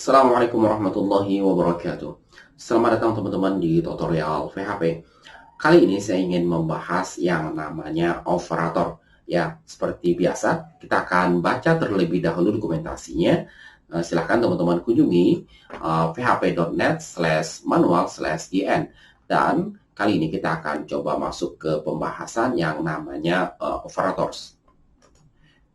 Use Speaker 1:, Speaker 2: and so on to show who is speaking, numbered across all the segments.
Speaker 1: Assalamualaikum warahmatullahi wabarakatuh. Selamat datang teman-teman di tutorial PHP. Kali ini saya ingin membahas yang namanya operator. Ya, seperti biasa, kita akan baca terlebih dahulu dokumentasinya. Silahkan teman-teman kunjungi php.net/manual/in. Dan kali ini kita akan coba masuk ke pembahasan yang namanya operators.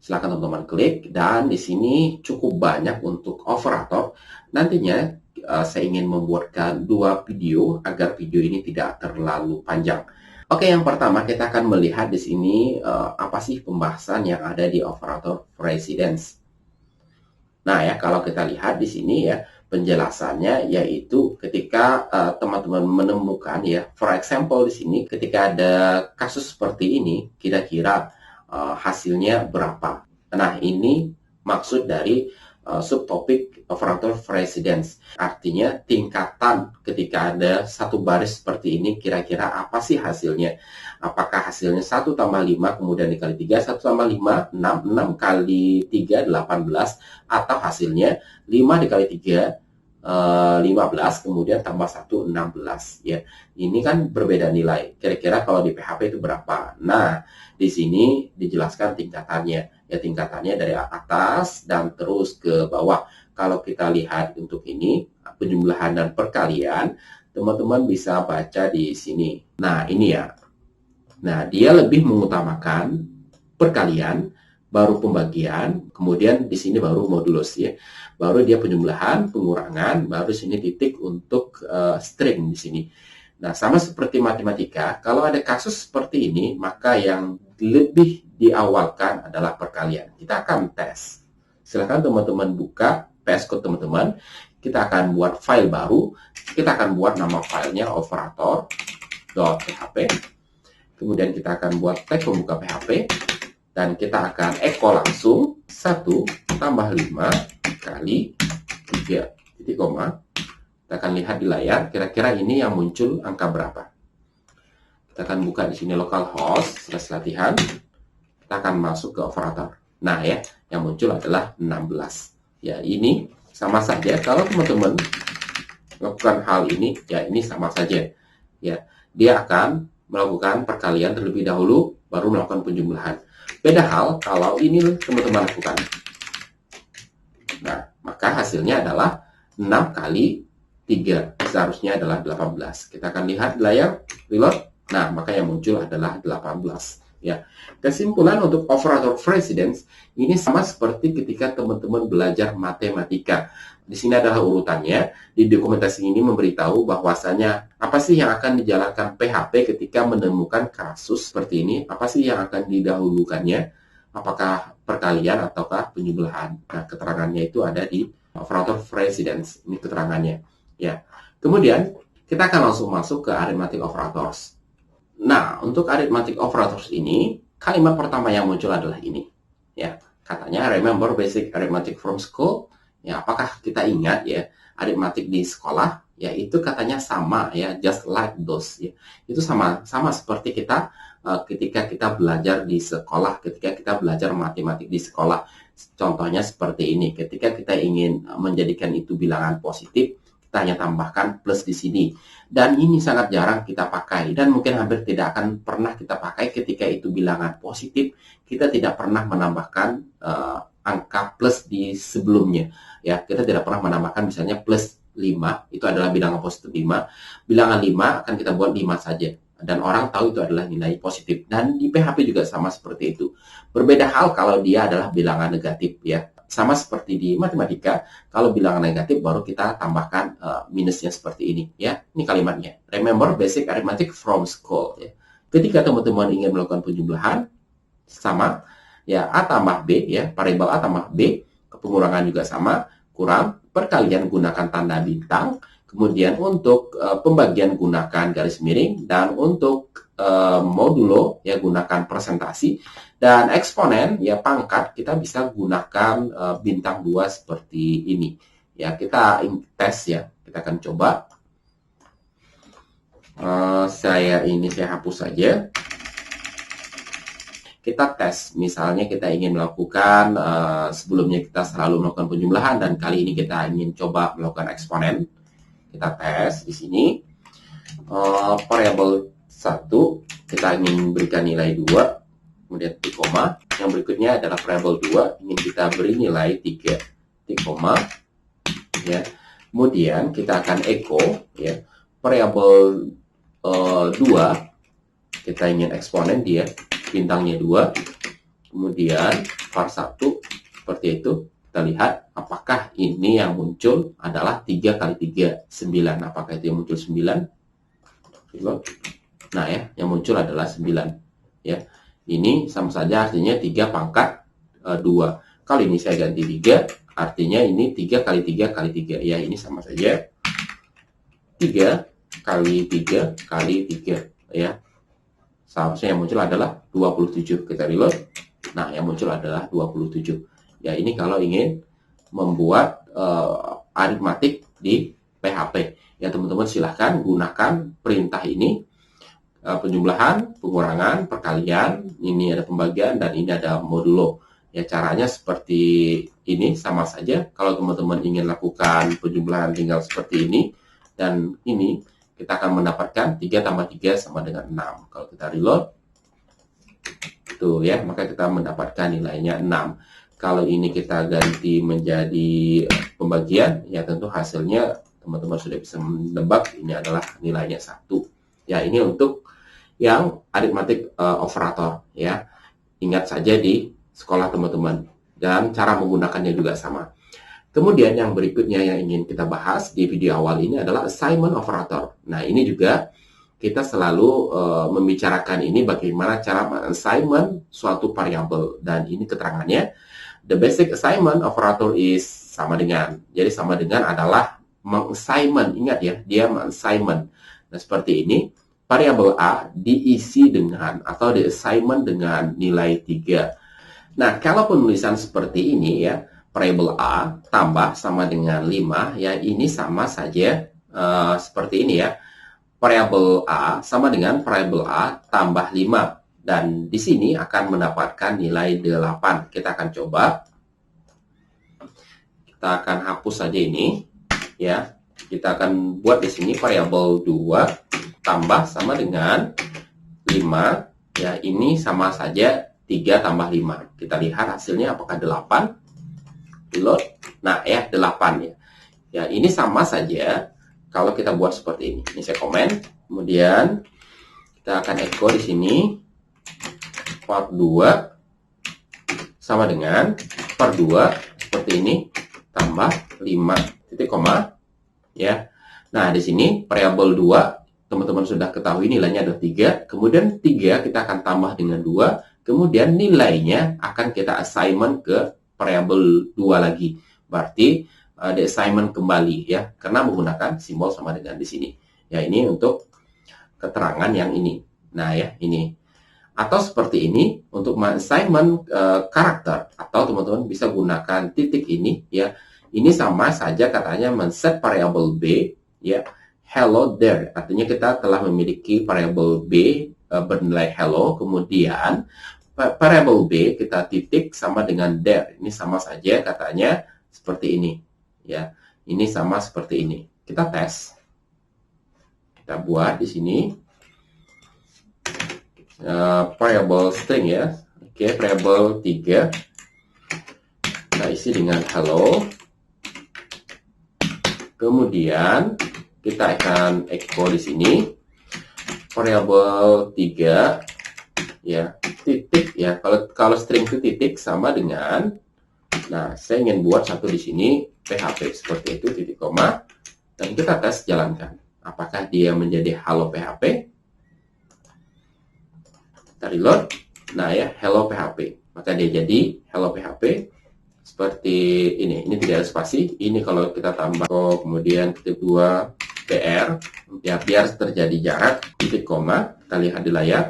Speaker 1: Silakan teman-teman klik, dan di sini cukup banyak untuk operator. Nantinya saya ingin membuatkan 2 video agar video ini tidak terlalu panjang. Oke, yang pertama kita akan melihat di sini apa sih pembahasan yang ada di operator precedence. Nah ya, kalau kita lihat di sini ya, penjelasannya yaitu ketika teman-teman menemukan ya, for example di sini ketika ada kasus seperti ini, kira-kira hasilnya berapa. Nah, ini maksud dari subtopik operator precedence. Artinya tingkatan ketika ada satu baris seperti ini, kira-kira apa sih hasilnya? Apakah hasilnya 1 tambah 5 kemudian dikali 3, 1 tambah 5, 6, 6 kali 3, 18, atau hasilnya 5 dikali 3, 15, kemudian tambah 1, 16. Ya, ini kan berbeda nilai. Kira-kira kalau di PHP itu berapa? Nah, di sini dijelaskan tingkatannya. Ya, tingkatannya dari atas dan terus ke bawah. Kalau kita lihat untuk ini, penjumlahan dan perkalian, teman-teman bisa baca di sini. Nah, ini ya. Nah, dia lebih mengutamakan perkalian, baru pembagian, kemudian di sini baru modulus ya. Baru dia penjumlahan, pengurangan, baru sini titik untuk string di sini. Nah, sama seperti matematika, kalau ada kasus seperti ini, maka yang lebih diawalkan adalah perkalian. Kita akan tes. Silakan teman-teman buka PS Code teman-teman. Kita akan buat file baru. Kita akan buat nama filenya operator.php. Kemudian kita akan buat tag pembuka PHP. Dan kita akan echo langsung 1 tambah 5 kali 3 titik koma. Kita akan lihat di layar, kira-kira ini yang muncul angka berapa. Kita akan buka di sini localhost /latihan. Kita akan masuk ke operator. Nah ya, yang muncul adalah 16. Ya, ini sama saja. Kalau teman-teman melakukan hal ini, ya ini sama saja. Ya, dia akan melakukan perkalian terlebih dahulu, baru melakukan penjumlahan. Beda hal kalau ini teman-teman lakukan. Nah, maka hasilnya adalah 6 kali 3. Seharusnya adalah 18. Kita akan lihat di layar, reload. Nah, maka yang muncul adalah 18. Ya, kesimpulan untuk operator precedence ini sama seperti ketika teman-teman belajar matematika. Di sini adalah urutannya. Di dokumentasi ini memberitahu bahwasanya apa sih yang akan dijalankan PHP ketika menemukan kasus seperti ini? Apa sih yang akan didahulukannya? Apakah perkalian ataukah penjumlahan? Nah, keterangannya itu ada di operator precedence. Ini keterangannya. Ya. Kemudian kita akan langsung masuk ke arithmetic operators. Nah, untuk arithmetic operators ini, kalimat pertama yang muncul adalah ini. Ya, katanya remember basic arithmetic from school. Ya, apakah kita ingat ya aritmatik di sekolah? Ya, itu katanya sama ya, just like those ya. Itu sama seperti kita ketika kita belajar di sekolah, ketika kita belajar matematik di sekolah. Contohnya seperti ini, ketika kita ingin menjadikan itu bilangan positif, kita hanya tambahkan plus di sini. Dan ini sangat jarang kita pakai, dan mungkin hampir tidak akan pernah kita pakai ketika itu bilangan positif. Kita tidak pernah menambahkan angka plus di sebelumnya. Ya, kita tidak pernah menambahkan misalnya plus 5, itu adalah bilangan positif 5. Bilangan 5 akan kita buat 5 saja. Dan orang tahu itu adalah nilai positif. Dan di PHP juga sama seperti itu. Berbeda hal kalau dia adalah bilangan negatif ya. Sama seperti di matematika, kalau bilangan negatif baru kita tambahkan minusnya seperti ini ya. Ini kalimatnya. Remember basic arithmetic from school ya. Ketika teman-teman ingin melakukan penjumlahan sama ya, A tambah B ya, variabel A tambah B, pengurangan juga sama, kurang, perkalian gunakan tanda bintang, kemudian untuk pembagian gunakan garis miring, dan untuk modulo ya gunakan presentasi, dan eksponen ya pangkat kita bisa gunakan bintang 2 seperti ini. Ya, kita tes ya. Kita akan coba. Saya hapus saja. kita tes. Misalnya kita ingin melakukan, sebelumnya kita selalu melakukan penjumlahan dan kali ini kita ingin coba melakukan eksponen. Kita tes di sini, variabel 1 kita ingin berikan nilai 2, kemudian titik koma. Yang berikutnya adalah variabel 2 ingin kita beri nilai 3, titik koma. Ya. Kemudian kita akan echo, ya, variabel 2 kita ingin eksponen dia bintangnya 2, kemudian var 1 seperti itu. Kita lihat apakah ini yang muncul adalah 3 kali 3, 9. Apakah itu yang muncul 9? Nah ya, yang muncul adalah 9. Ya, ini sama saja artinya 3 pangkat 2. Kalau ini saya ganti 3, artinya ini 3 kali 3 kali 3. Ya, ini sama saja 3 kali 3 kali 3. Ya, seharusnya yang muncul adalah 27. Kita reload. Nah, yang muncul adalah 27. Ya, ini kalau ingin membuat aritmatik di PHP. Ya, teman-teman silahkan gunakan perintah ini. Penjumlahan, pengurangan, perkalian, ini ada pembagian, dan ini ada modulo. Ya, caranya seperti ini, sama saja. Kalau teman-teman ingin lakukan penjumlahan tinggal seperti ini, dan ini, kita akan mendapatkan 3 tambah 3 sama dengan 6. Kalau kita reload, tuh ya, maka kita mendapatkan nilainya 6. Kalau ini kita ganti menjadi pembagian, ya tentu hasilnya teman-teman sudah bisa menebak ini adalah nilainya 1. Ya, ini untuk yang aritmatik operator, ya. Ingat saja di sekolah teman-teman, dan cara menggunakannya juga sama. Kemudian yang berikutnya yang ingin kita bahas di video awal ini adalah assignment operator. Nah, ini juga kita selalu membicarakan ini bagaimana cara men-assignment suatu variabel, dan ini keterangannya. The basic assignment operator is sama dengan. Jadi sama dengan adalah meng-assignment. Ingat ya, dia meng-assignment. Nah, seperti ini. Variabel A diisi dengan atau di-assignment dengan nilai 3. Nah, kalau penulisan seperti ini ya, variabel A tambah sama dengan 5, ya ini sama saja seperti ini ya. Variabel A sama dengan variabel A tambah 5. Dan di sini akan mendapatkan nilai 8. Kita akan coba. Kita akan hapus saja ini. Ya, kita akan buat di sini variabel 2 tambah sama dengan 5. Ya, ini sama saja 3 tambah 5. Kita lihat hasilnya apakah 8. Reload. Nah, ya 8 ya. Ya, ini sama saja kalau kita buat seperti ini. Ini saya komen. Kemudian kita akan echo di sini. Var 2 sama dengan var 2 seperti ini tambah 5 titik koma ya. Nah, di sini variabel 2 teman-teman sudah ketahui nilainya adalah 3. Kemudian 3 kita akan tambah dengan 2. Kemudian nilainya akan kita assignment ke variabel 2 lagi. Berarti di assignment kembali ya, karena menggunakan simbol sama dengan di sini. Ya, ini untuk keterangan yang ini. Nah, ya, ini. Atau seperti ini untuk assignment karakter, atau teman-teman bisa gunakan titik ini ya. Ini sama saja katanya men-set variabel B ya, hello there. Artinya kita telah memiliki variabel B bernilai hello, kemudian variabel B kita titik sama dengan there. Ini sama saja katanya seperti ini ya. Ini sama seperti ini. Kita tes. Kita buat di sini variable string ya. Oke, variable 3 kita isi dengan hello. Kemudian kita akan echo di sini variable 3 ya, titik ya. Kalau string itu titik sama dengan, nah saya ingin buat satu di sini PHP seperti itu, titik koma, dan kita tes jalankan apakah dia menjadi hello PHP. Kita reload. Nah ya, hello PHP. Maka dia jadi hello PHP seperti ini. Ini tidak ada spasi. Ini kalau kita tambah kemudian titik 2 PR ya, biar terjadi jarak titik koma. Kita lihat di layar.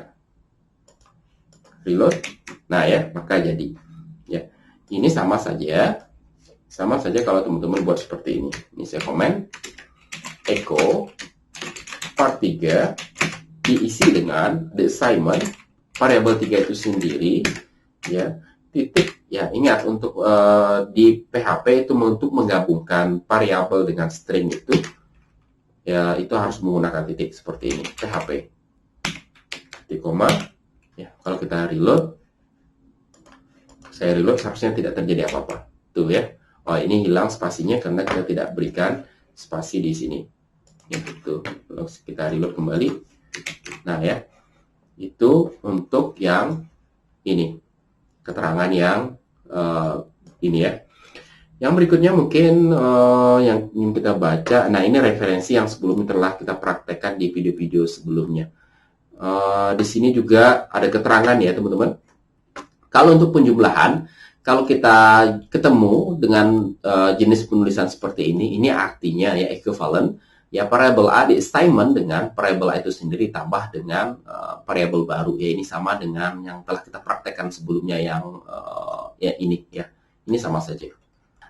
Speaker 1: Reload. Nah ya, maka jadi ya. Ini sama saja. Sama saja kalau teman-teman buat seperti ini. Ini saya komen. Echo part 3 diisi dengan the assignment variabel 3 itu sendiri, ya, titik, ya ingat untuk di PHP itu untuk menggabungkan variabel dengan string itu, ya itu harus menggunakan titik seperti ini, PHP, titik koma, ya kalau kita reload, saya reload seharusnya tidak terjadi apa-apa, tuh ya, oh ini hilang spasinya karena kita tidak berikan spasi di sini, ya gitu, lalu kita reload kembali, nah ya, itu untuk yang ini, keterangan yang ini ya. Yang berikutnya mungkin yang ingin kita baca, nah ini referensi yang sebelumnya telah kita praktekkan di video-video sebelumnya. Di sini juga ada keterangan ya teman-teman. Kalau untuk penjumlahan, kalau kita ketemu dengan jenis penulisan seperti ini artinya ya equivalent, ya variabel A di assignment dengan variabel A itu sendiri tambah dengan variabel baru, ya ini sama dengan yang telah kita praktekkan sebelumnya yang ya ini ya, ini sama saja.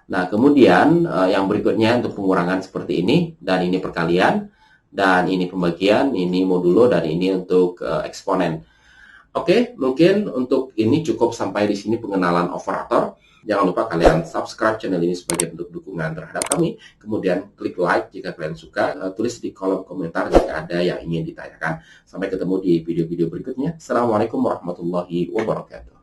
Speaker 1: Nah kemudian yang berikutnya untuk pengurangan seperti ini, dan ini perkalian, dan ini pembagian, ini modulo, dan ini untuk eksponen. Oke, mungkin untuk ini cukup sampai di sini pengenalan operator. Jangan lupa kalian subscribe channel ini sebagai bentuk dukungan terhadap kami. Kemudian klik like jika kalian suka. Tulis di kolom komentar jika ada yang ingin ditanyakan. Sampai ketemu di video-video berikutnya. Assalamualaikum warahmatullahi wabarakatuh.